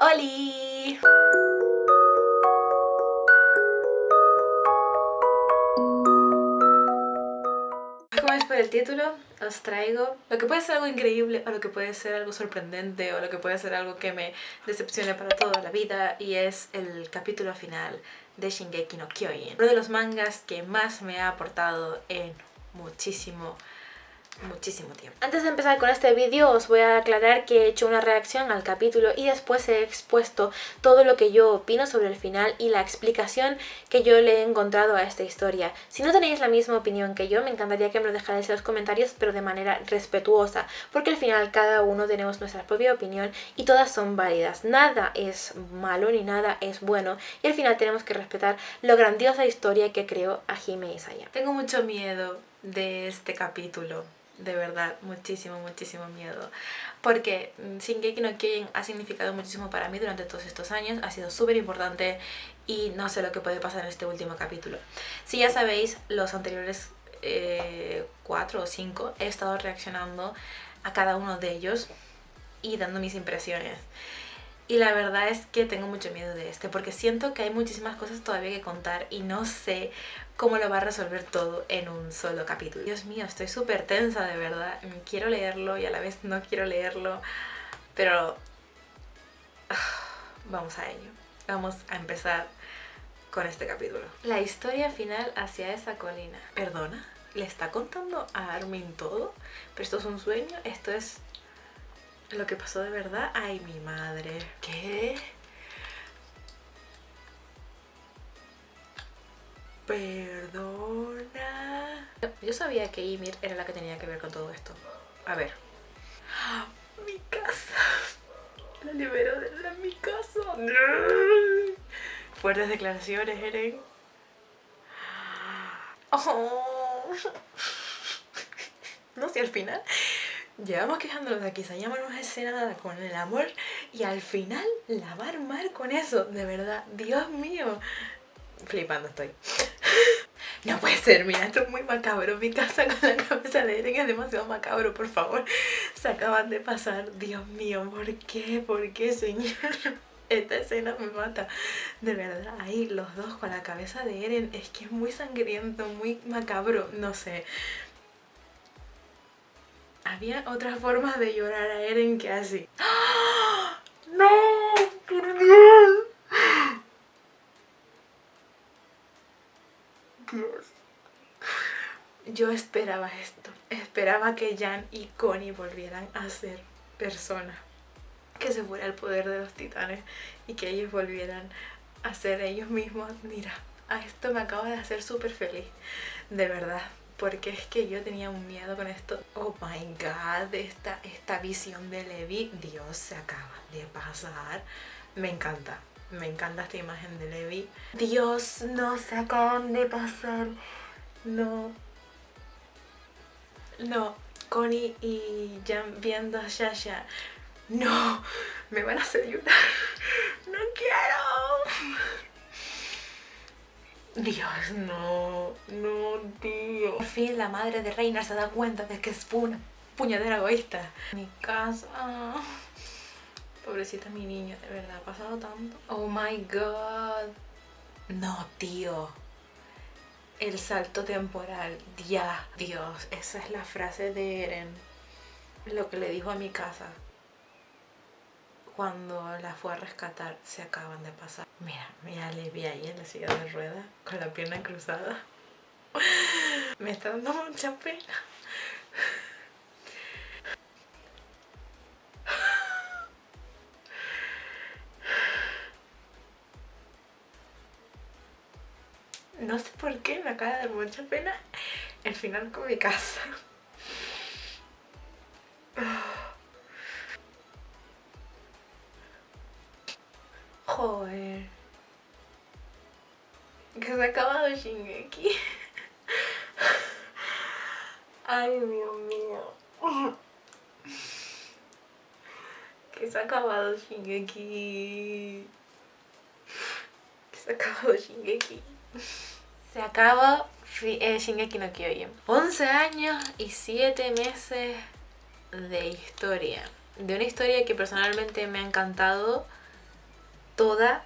¡Holi! Como es por el título, os traigo lo que puede ser algo increíble o lo que puede ser algo sorprendente o lo que puede ser algo que me decepcione para toda la vida, y es el capítulo final de Shingeki no Kyojin, uno de los mangas que más me ha aportado en muchísimo tiempo. Antes de empezar con este vídeo os voy a aclarar que he hecho una reacción al capítulo y después he expuesto todo lo que yo opino sobre el final y la explicación que yo le he encontrado a esta historia. Si no tenéis la misma opinión que yo, me encantaría que me lo dejarais en los comentarios, pero de manera respetuosa, porque al final cada uno tenemos nuestra propia opinión y todas son válidas. Nada es malo ni nada es bueno, y al final tenemos que respetar la grandiosa historia que creó Hajime Isayama. Tengo mucho miedo de este capítulo. De verdad, muchísimo miedo, porque Shingeki no Kyojin ha significado muchísimo para mí durante todos estos años, ha sido súper importante y no sé lo que puede pasar en este último capítulo. Si ya sabéis, los anteriores 4 o 5 he estado reaccionando a cada uno de ellos y dando mis impresiones. Y la verdad es que tengo mucho miedo de este, porque siento que hay muchísimas cosas todavía que contar y no sé cómo lo va a resolver todo en un solo capítulo. Dios mío, estoy súper tensa, de verdad. Quiero leerlo y a la vez no quiero leerlo, pero vamos a ello. Vamos a empezar con este capítulo. La historia final hacia esa colina. ¿Perdona? ¿Le está contando a Armin todo? ¿Pero esto es un sueño? ¿Esto es lo que pasó de verdad? Ay, mi madre. ¿Qué? Perdona. Yo sabía que Ymir era la que tenía que ver con todo esto. A ver. Mi casa. La liberó de mi casa. Fuertes declaraciones, Eren. Oh. No sé, al final llevamos quejándonos de aquí, Isayama no hace nada con el amor y al final la va a armar con eso. De verdad, Dios mío. Flipando estoy. No puede ser, mira, esto es muy macabro. Mi casa con la cabeza de Eren es demasiado macabro, por favor. Se acaban de pasar. Dios mío, ¿por qué? ¿Por qué, señor? Esta escena me mata. De verdad, ahí los dos con la cabeza de Eren. Es que es muy sangriento, muy macabro. No sé. Había otras formas de llorar a Eren que así. ¡Oh! ¡No! ¡Por Dios! Dios. Yo esperaba esto. Esperaba que Jan y Connie volvieran a ser personas. Que se fuera el poder de los titanes y que ellos volvieran a ser ellos mismos. Mira, a esto me acaba de hacer súper feliz. De verdad. Porque es que yo tenía un miedo con esto. Oh my god, esta visión de Levi. Dios, se acaba de pasar. Me encanta esta imagen de Levi. Dios, no, se acaban de pasar. No. No, Connie y Jan viendo a Shasha. No, me van a hacer llorar. No quiero. Dios, no, tío. Por fin la madre de Reina se da cuenta de que fue una puñadera egoísta. Mi casa. Pobrecita mi niña, de verdad, ha pasado tanto. Oh my god. No, tío. El salto temporal. Ya, Dios, esa es la frase de Eren. Lo que le dijo a mi casa cuando la fue a rescatar. Se acaban de pasar. Mira, Levi ahí en la silla de ruedas con la pierna cruzada. Me está dando mucha pena. No sé por qué me acaba de dar mucha pena el final con mi casa. Joder. Que se ha acabado Shingeki. Ay, Dios mío. Que se ha acabado Shingeki. Que se ha acabado Shingeki. Se acaba Shingeki no Kyojin. 11 años y 7 meses de historia. De una historia que personalmente me ha encantado toda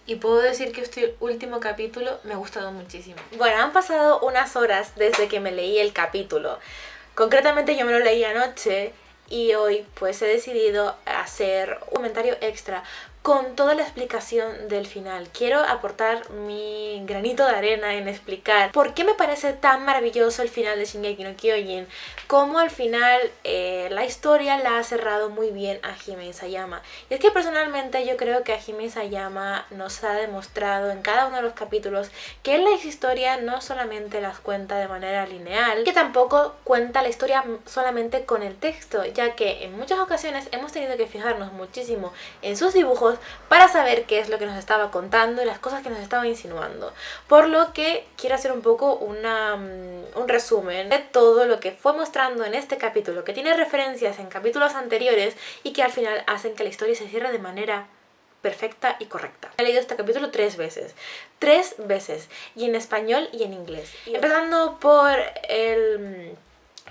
y puedo decir que este último capítulo me ha gustado muchísimo. Bueno, han pasado unas horas desde que me leí el capítulo. Concretamente yo me lo leí anoche y hoy pues he decidido hacer un comentario extra con toda la explicación del final. Quiero aportar mi granito de arena en explicar por qué me parece tan maravilloso el final de Shingeki no Kyojin, cómo al final la historia la ha cerrado muy bien Hajime Isayama. Y es que personalmente yo creo que Hajime Isayama nos ha demostrado en cada uno de los capítulos que él las historias no solamente las cuenta de manera lineal, que tampoco cuenta la historia solamente con el texto, ya que en muchas ocasiones hemos tenido que fijarnos muchísimo en sus dibujos para saber qué es lo que nos estaba contando y las cosas que nos estaba insinuando. Por lo que quiero hacer un poco un resumen de todo lo que fue mostrando en este capítulo, que tiene referencias en capítulos anteriores y que al final hacen que la historia se cierre de manera perfecta y correcta. He leído este capítulo 3 veces. 3 veces. Y en español y en inglés. Empezando por el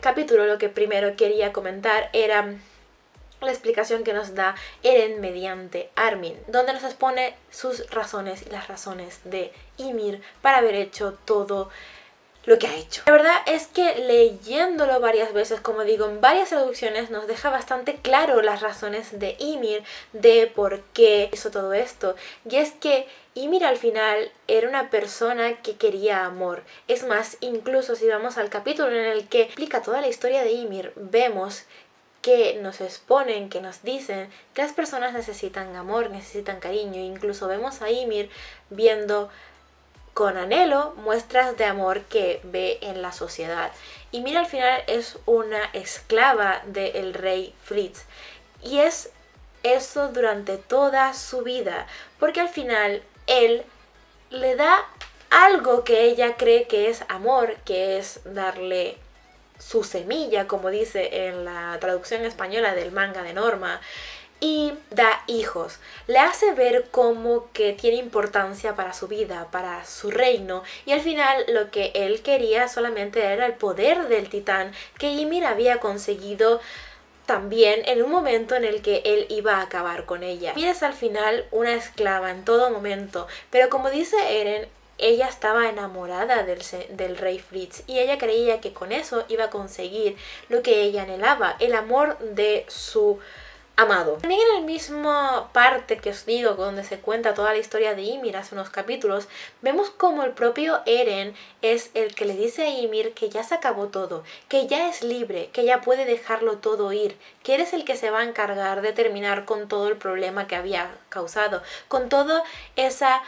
capítulo, lo que primero quería comentar era la explicación que nos da Eren mediante Armin, donde nos expone sus razones y las razones de Ymir para haber hecho todo lo que ha hecho. La verdad es que leyéndolo varias veces, como digo, en varias traducciones nos deja bastante claro las razones de Ymir, de por qué hizo todo esto. Y es que Ymir al final era una persona que quería amor. Es más, incluso si vamos al capítulo en el que explica toda la historia de Ymir, vemos que nos exponen, que nos dicen que las personas necesitan amor, necesitan cariño. Incluso vemos a Ymir viendo con anhelo muestras de amor que ve en la sociedad. Ymir al final es una esclava del rey Fritz y es eso durante toda su vida, porque al final él le da algo que ella cree que es amor, que es darle su semilla, como dice en la traducción española del manga de Norma, y da hijos. Le hace ver como que tiene importancia para su vida, para su reino, y al final lo que él quería solamente era el poder del titán que Ymir había conseguido también en un momento en el que él iba a acabar con ella. Ymir es al final una esclava en todo momento, pero como dice Eren, ella estaba enamorada del rey Fritz y ella creía que con eso iba a conseguir lo que ella anhelaba, el amor de su amado. También en la misma parte que os digo, donde se cuenta toda la historia de Ymir hace unos capítulos, vemos como el propio Eren es el que le dice a Ymir que ya se acabó todo, que ya es libre, que ya puede dejarlo todo ir, que eres el que se va a encargar de terminar con todo el problema que había causado, con toda esa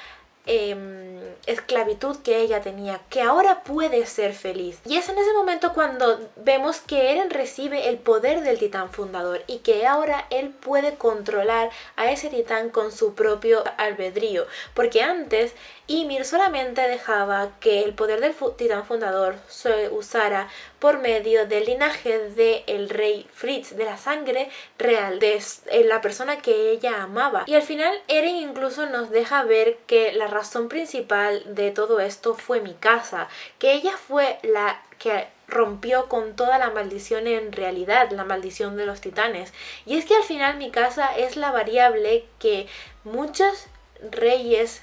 esclavitud que ella tenía, que ahora puede ser feliz. Y es en ese momento cuando vemos que Eren recibe el poder del titán fundador y que ahora él puede controlar a ese titán con su propio albedrío, porque antes Ymir solamente dejaba que el poder del titán fundador se usara por medio del linaje del rey Fritz, de la sangre real, de la persona que ella amaba. Y al final Eren incluso nos deja ver que la razón principal de todo esto fue Mikasa, que ella fue la que rompió con toda la maldición en realidad, la maldición de los titanes. Y es que al final Mikasa es la variable que muchos reyes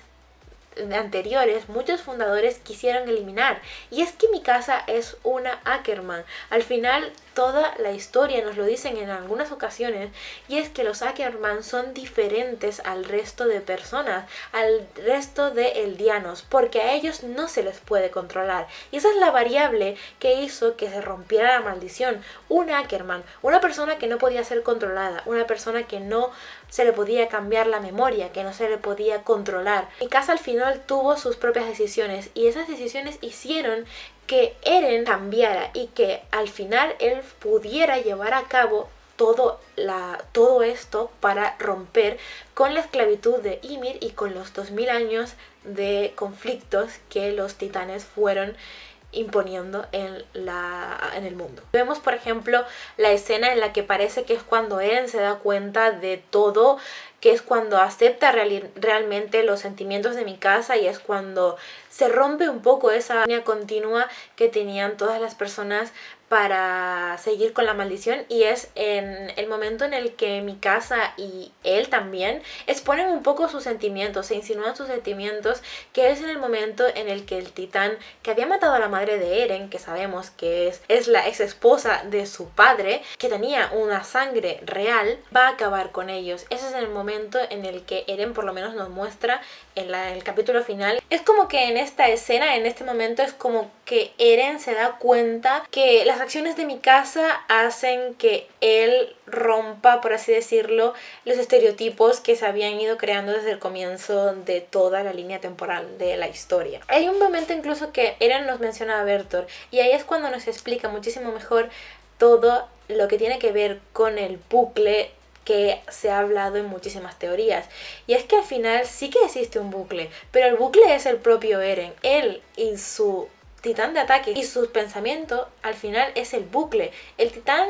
anteriores, muchos fundadores quisieron eliminar, y es que Mikasa es una Ackerman. Al final toda la historia nos lo dicen en algunas ocasiones, y es que los Ackerman son diferentes al resto de personas, al resto de eldianos, porque a ellos no se les puede controlar, y esa es la variable que hizo que se rompiera la maldición. Un Ackerman, una persona que no podía ser controlada, una persona que no se le podía cambiar la memoria, que no se le podía controlar. Mikasa al final tuvo sus propias decisiones, y esas decisiones hicieron que Eren cambiara y que al final él pudiera llevar a cabo todo esto para romper con la esclavitud de Ymir y con los 2000 años de conflictos que los titanes fueron imponiendo en el mundo. Vemos por ejemplo la escena en la que parece que es cuando Eren se da cuenta de todo, que es cuando acepta realmente los sentimientos de Mikasa, y es cuando se rompe un poco esa línea continua que tenían todas las personas para seguir con la maldición, y es en el momento en el que Mikasa y él también exponen un poco sus sentimientos, se insinúan sus sentimientos, que es en el momento en el que el titán que había matado a la madre de Eren, que sabemos que es la ex esposa de su padre, que tenía una sangre real, va a acabar con ellos. Ese es el momento en el que Eren por lo menos nos muestra en el capítulo final. Es como que en esta escena, en este momento, es como que Eren se da cuenta que las acciones de Mikasa hacen que él rompa, por así decirlo, los estereotipos que se habían ido creando desde el comienzo de toda la línea temporal de la historia. Hay un momento incluso que Eren nos menciona a Bertolt, y ahí es cuando nos explica muchísimo mejor todo lo que tiene que ver con el bucle que se ha hablado en muchísimas teorías. Y es que al final sí que existe un bucle, pero el bucle es el propio Eren. Él y su titán de ataque y sus pensamientos al final es el bucle. El titán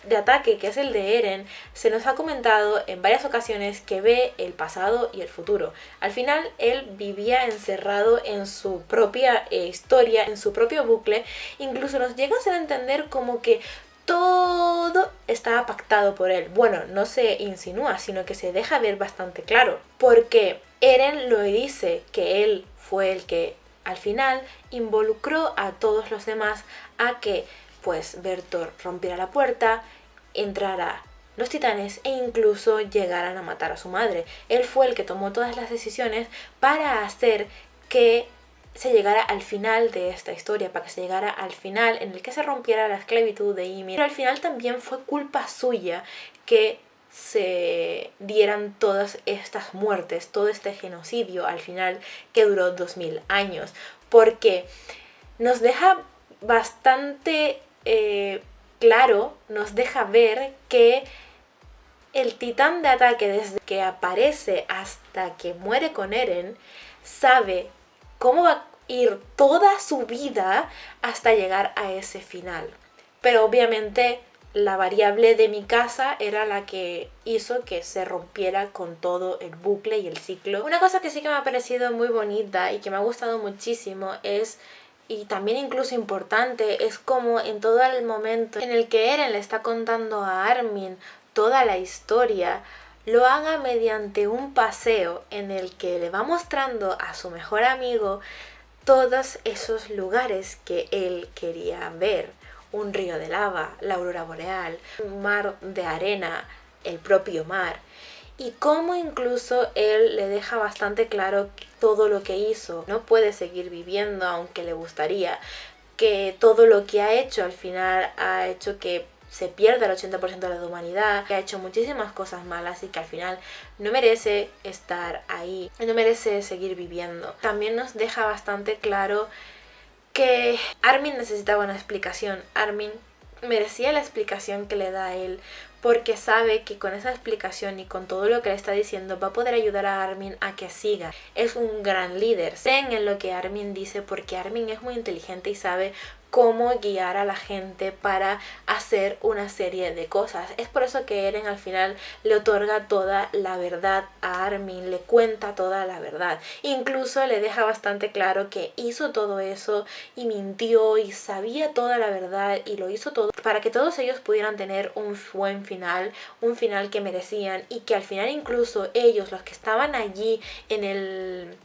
de ataque, que es el de Eren, se nos ha comentado en varias ocasiones que ve el pasado y el futuro. Al final él vivía encerrado en su propia historia, en su propio bucle. Incluso nos llega a hacer entender como que todo estaba pactado por él. Bueno, no se insinúa, sino que se deja ver bastante claro, porque Eren lo dice, que él fue el que al final involucró a todos los demás a que pues Bertolt rompiera la puerta, entrara los titanes e incluso llegaran a matar a su madre. Él fue el que tomó todas las decisiones para hacer que se llegara al final de esta historia, para que se llegara al final en el que se rompiera la esclavitud de Ymir. Pero al final también fue culpa suya que se dieran todas estas muertes, todo este genocidio al final que duró 2000 años, porque nos deja bastante claro, nos deja ver que el titán de ataque, desde que aparece hasta que muere con Eren, sabe cómo va a ir toda su vida hasta llegar a ese final. Pero obviamente la variable de Mikasa era la que hizo que se rompiera con todo el bucle y el ciclo. Una cosa que sí que me ha parecido muy bonita y que me ha gustado muchísimo es, y también incluso importante, es como en todo el momento en el que Eren le está contando a Armin toda la historia, lo haga mediante un paseo en el que le va mostrando a su mejor amigo todos esos lugares que él quería ver. Un río de lava, la aurora boreal, un mar de arena, el propio mar. Y cómo incluso él le deja bastante claro que todo lo que hizo no puede seguir viviendo aunque le gustaría, que todo lo que ha hecho al final ha hecho que se pierda el 80% de la humanidad, que ha hecho muchísimas cosas malas y que al final no merece estar ahí, no merece seguir viviendo. También nos deja bastante claro que Armin necesitaba una explicación. Armin merecía la explicación que le da a él, porque sabe que con esa explicación y con todo lo que le está diciendo va a poder ayudar a Armin a que siga. Es un gran líder. Creen en lo que Armin dice porque Armin es muy inteligente y sabe cómo guiar a la gente para hacer una serie de cosas. Es por eso que Eren al final le otorga toda la verdad a Armin, le cuenta toda la verdad. Incluso le deja bastante claro que hizo todo eso y mintió y sabía toda la verdad y lo hizo todo para que todos ellos pudieran tener un buen final, un final que merecían, y que al final incluso ellos, los que estaban allí en el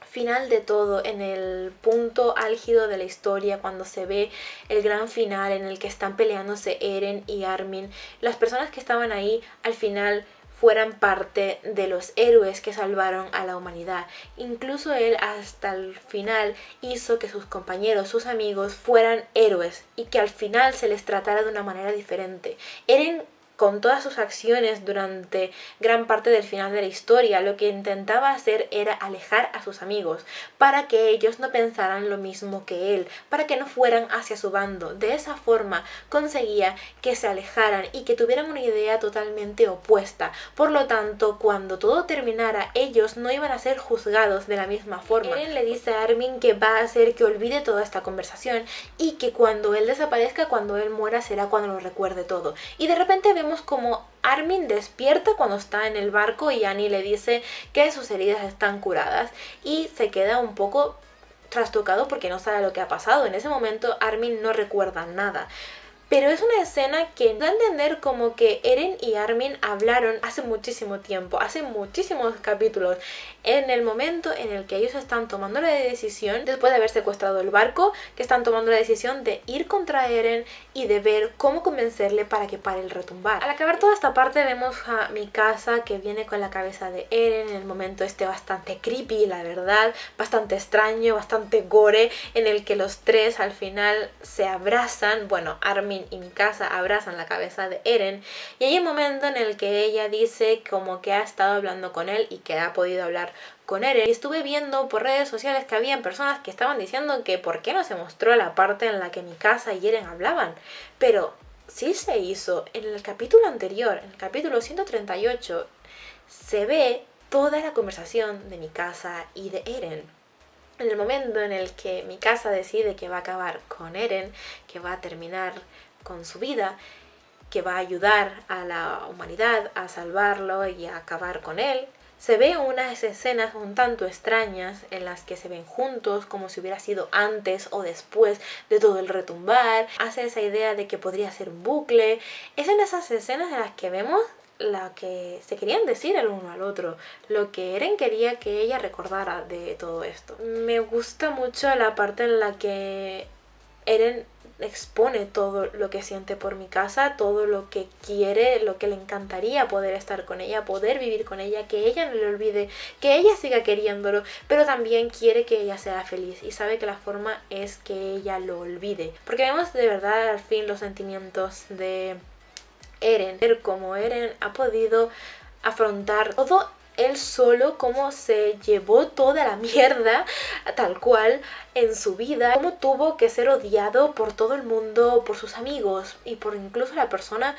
final de todo, en el punto álgido de la historia, cuando se ve el gran final en el que están peleándose Eren y Armin, las personas que estaban ahí al final fueran parte de los héroes que salvaron a la humanidad. Incluso él hasta el final hizo que sus compañeros, sus amigos fueran héroes y que al final se les tratara de una manera diferente. Eren, con todas sus acciones durante gran parte del final de la historia, lo que intentaba hacer era alejar a sus amigos para que ellos no pensaran lo mismo que él, para que no fueran hacia su bando. De esa forma conseguía que se alejaran y que tuvieran una idea totalmente opuesta. Por lo tanto, cuando todo terminara, ellos no iban a ser juzgados de la misma forma. Eren le dice a Armin que va a hacer que olvide toda esta conversación y que cuando él desaparezca, cuando él muera, será cuando lo recuerde todo. Y de repente vemos como Armin despierta cuando está en el barco y Annie le dice que sus heridas están curadas, y se queda un poco trastocado porque no sabe lo que ha pasado. En ese momento Armin no recuerda nada. pero es una escena que da a entender como que Eren y Armin hablaron hace muchísimo tiempo, hace muchísimos capítulos, en el momento en el que ellos están tomando la decisión, después de haber secuestrado el barco, que están tomando la decisión de ir contra Eren y de ver cómo convencerle para que pare el retumbar. Al acabar toda esta parte vemos a Mikasa que viene con la cabeza de Eren en el momento bastante creepy, la verdad, bastante extraño, bastante gore, en el que los tres al final se abrazan, bueno, Armin y Mikasa abrazan la cabeza de Eren, y hay un momento en el que ella dice como que ha estado hablando con él y que ha podido hablar con Eren. Y estuve viendo por redes sociales que habían personas que estaban diciendo que por qué no se mostró la parte en la que Mikasa y Eren hablaban, pero sí se hizo. En el capítulo anterior, en el capítulo 138, se ve toda la conversación de Mikasa y de Eren. En el momento en el que Mikasa decide que va a acabar con Eren, que va a terminar con su vida, que va a ayudar a la humanidad a salvarlo y a acabar con él, se ve unas escenas un tanto extrañas en las que se ven juntos como si hubiera sido antes o después de todo el retumbar. Hace esa idea de que podría ser un bucle. Es en esas escenas en las que vemos lo que se querían decir el uno al otro, lo que Eren quería que ella recordara de todo esto. Me gusta mucho la parte en la que Eren expone todo lo que siente por Mikasa, todo lo que quiere, lo que le encantaría poder estar con ella, poder vivir con ella, que ella no le olvide, que ella siga queriéndolo, pero también quiere que ella sea feliz y sabe que la forma es que ella lo olvide, porque vemos de verdad al fin los sentimientos de Eren, ver cómo Eren ha podido afrontar todo él solo, cómo se llevó toda la mierda tal cual en su vida, cómo tuvo que ser odiado por todo el mundo, por sus amigos y por incluso la persona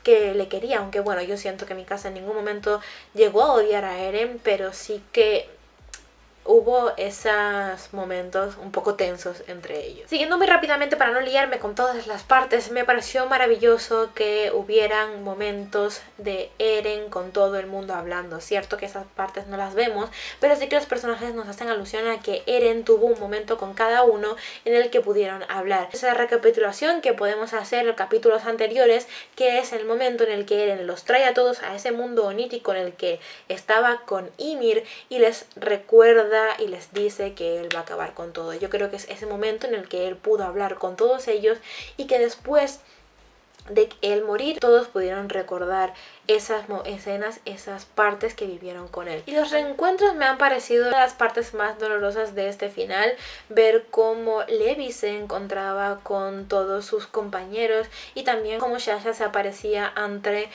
que le quería, aunque bueno, yo siento que Mikasa en ningún momento llegó a odiar a Eren, pero sí que hubo esos momentos un poco tensos entre ellos. Siguiendo muy rápidamente para no liarme con todas las partes, me pareció maravilloso que hubieran momentos de Eren con todo el mundo hablando. Cierto que esas partes no las vemos, pero sí que los personajes nos hacen alusión a que Eren tuvo un momento con cada uno en el que pudieron hablar. Esa recapitulación que podemos hacer en capítulos anteriores, que es el momento en el que Eren los trae a todos a ese mundo onírico en el que estaba con Ymir y les recuerda y les dice que él va a acabar con todo. Yo creo que es ese momento en el que él pudo hablar con todos ellos y que después de él morir todos pudieron recordar esas escenas, esas partes que vivieron con él. Y los reencuentros me han parecido una de las partes más dolorosas de este final, ver cómo Levi se encontraba con todos sus compañeros y también cómo Sasha se aparecía entre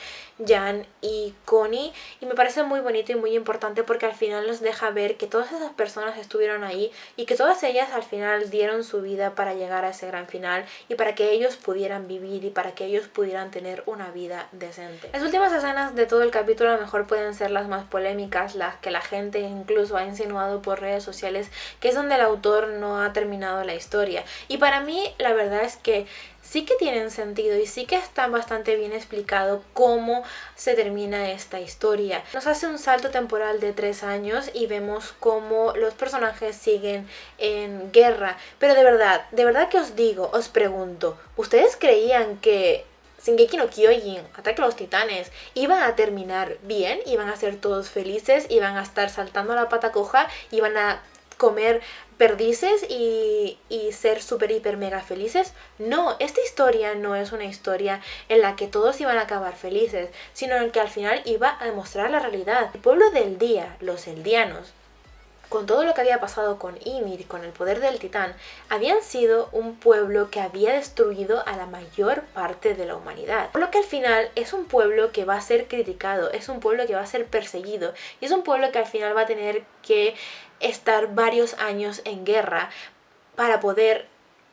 Jan y Connie, y me parece muy bonito y muy importante porque al final nos deja ver que todas esas personas estuvieron ahí y que todas ellas al final dieron su vida para llegar a ese gran final y para que ellos pudieran vivir y para que ellos pudieran tener una vida decente. Las últimas escenas de todo el capítulo a lo mejor pueden ser las más polémicas, las que la gente incluso ha insinuado por redes sociales, que es donde el autor no ha terminado la historia, y para mí la verdad es que sí que tienen sentido y sí que está bastante bien explicado cómo se termina esta historia. Nos hace un salto temporal de 3 años y vemos cómo los personajes siguen en guerra. Pero de verdad que os digo, os pregunto, ¿ustedes creían que Shingeki no Kyojin, Ataque a los Titanes, iban a terminar bien? ¿Iban a ser todos felices? ¿Iban a estar saltando la pata coja? ¿Iban a comer perdices y ser súper hiper mega felices? No, esta historia no es una historia en la que todos iban a acabar felices, sino en que al final iba a demostrar la realidad. El pueblo del día, los eldianos, con todo lo que había pasado con Ymir, con el poder del titán, habían sido un pueblo que había destruido a la mayor parte de la humanidad. Por lo que al final es un pueblo que va a ser criticado, es un pueblo que va a ser perseguido y es un pueblo que al final va a tener que estar varios años en guerra para poder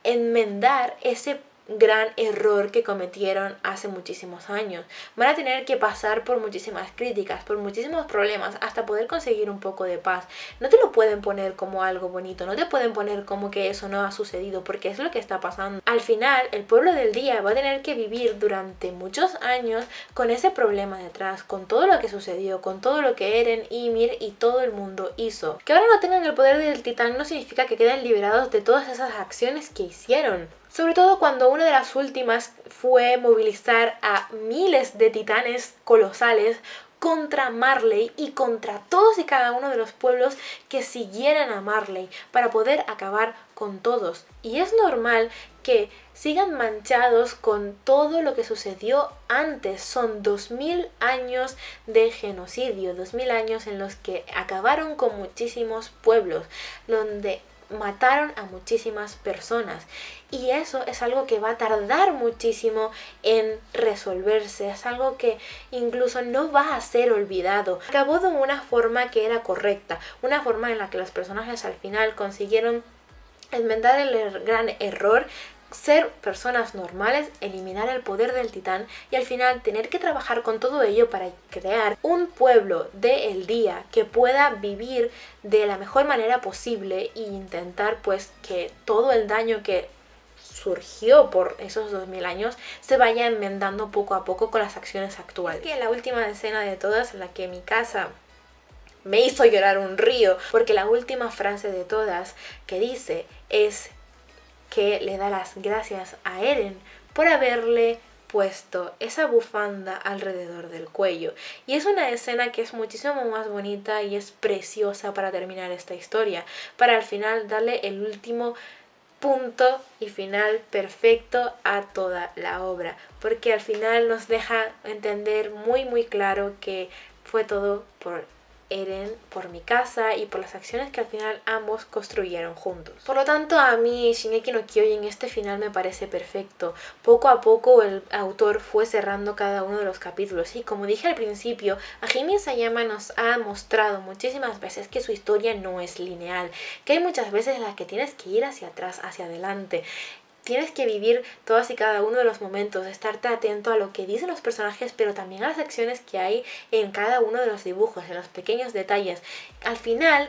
enmendar ese gran error que cometieron hace muchísimos años. Van a tener que pasar por muchísimas críticas, por muchísimos problemas, hasta poder conseguir un poco de paz. No te lo pueden poner como algo bonito, no te pueden poner como que eso no ha sucedido, porque es lo que está pasando. Al final, el pueblo del día va a tener que vivir durante muchos años con ese problema detrás, con todo lo que sucedió, con todo lo que Eren, Ymir y todo el mundo hizo. Que ahora no tengan el poder del titán no significa que queden liberados de todas esas acciones que hicieron. Sobre todo cuando una de las últimas fue movilizar a miles de titanes colosales contra Marley y contra todos y cada uno de los pueblos que siguieran a Marley para poder acabar con todos. Y es normal que sigan manchados con todo lo que sucedió antes. Son 2000 años de genocidio, 2000 años en los que acabaron con muchísimos pueblos, donde mataron a muchísimas personas, y eso es algo que va a tardar muchísimo en resolverse, es algo que incluso no va a ser olvidado. Acabó de una forma que era correcta, una forma en la que los personajes al final consiguieron enmendar el gran error, ser personas normales, eliminar el poder del titán y al final tener que trabajar con todo ello para crear un pueblo del día que pueda vivir de la mejor manera posible e intentar pues que todo el daño que surgió por esos 2000 años se vaya enmendando poco a poco con las acciones actuales. Es que la última escena de todas, en la que Mikasa me hizo llorar un río, porque la última frase de todas que dice es que le da las gracias a Eren por haberle puesto esa bufanda alrededor del cuello. Y es una escena que es muchísimo más bonita y es preciosa para terminar esta historia, para al final darle el último punto y final perfecto a toda la obra, porque al final nos deja entender muy claro que fue todo por Eren, por Mikasa y por las acciones que al final ambos construyeron juntos. Por lo tanto, a mí Shingeki no Kyojin este final me parece perfecto. Poco a poco el autor fue cerrando cada uno de los capítulos y como dije al principio, Hajime Isayama nos ha mostrado muchísimas veces que su historia no es lineal, que hay muchas veces en las que tienes que ir hacia atrás, hacia adelante. Tienes que vivir todos y cada uno de los momentos, estarte atento a lo que dicen los personajes, pero también a las acciones que hay en cada uno de los dibujos, en los pequeños detalles. Al final,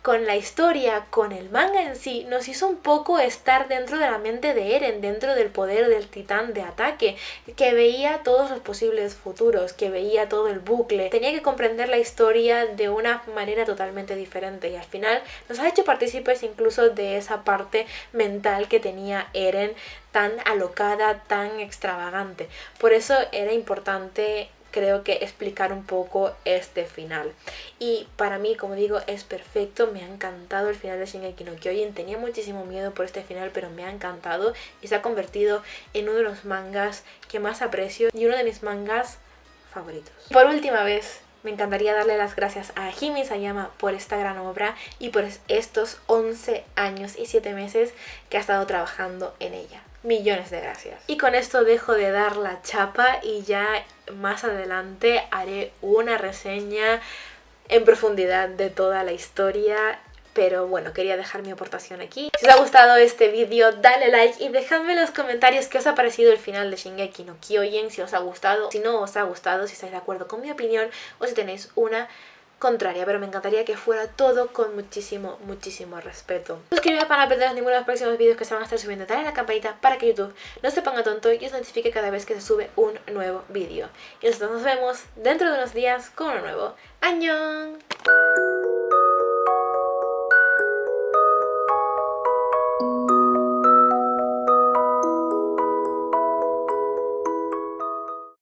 con la historia, con el manga en sí, nos hizo un poco estar dentro de la mente de Eren, dentro del poder del titán de ataque, que veía todos los posibles futuros, que veía todo el bucle. Tenía que comprender la historia de una manera totalmente diferente y al final nos ha hecho partícipes incluso de esa parte mental que tenía Eren tan alocada, tan extravagante. Por eso era importante, creo que, explicar un poco este final. Y para mí, como digo, es perfecto. Me ha encantado el final de Shingeki no Kyojin. Tenía muchísimo miedo por este final, pero me ha encantado y se ha convertido en uno de los mangas que más aprecio y uno de mis mangas favoritos. Por última vez, me encantaría darle las gracias a Hajime Isayama por esta gran obra y por estos 11 años y 7 meses que ha estado trabajando en ella. Millones de gracias. Y con esto dejo de dar la chapa y ya más adelante haré una reseña en profundidad de toda la historia. Pero bueno, quería dejar mi aportación aquí. Si os ha gustado este vídeo, dale like y dejadme en los comentarios qué os ha parecido el final de Shingeki no Kyojin, si os ha gustado, si no os ha gustado, si estáis de acuerdo con mi opinión o si tenéis una contraria, pero me encantaría que fuera todo con muchísimo respeto. Suscríbete para no perderos ninguno de los próximos vídeos que se van a estar subiendo. Dale a la campanita para que YouTube no se ponga tonto y os notifique cada vez que se sube un nuevo vídeo. Y nosotros nos vemos dentro de unos días con uno nuevo. ¡Annyeong!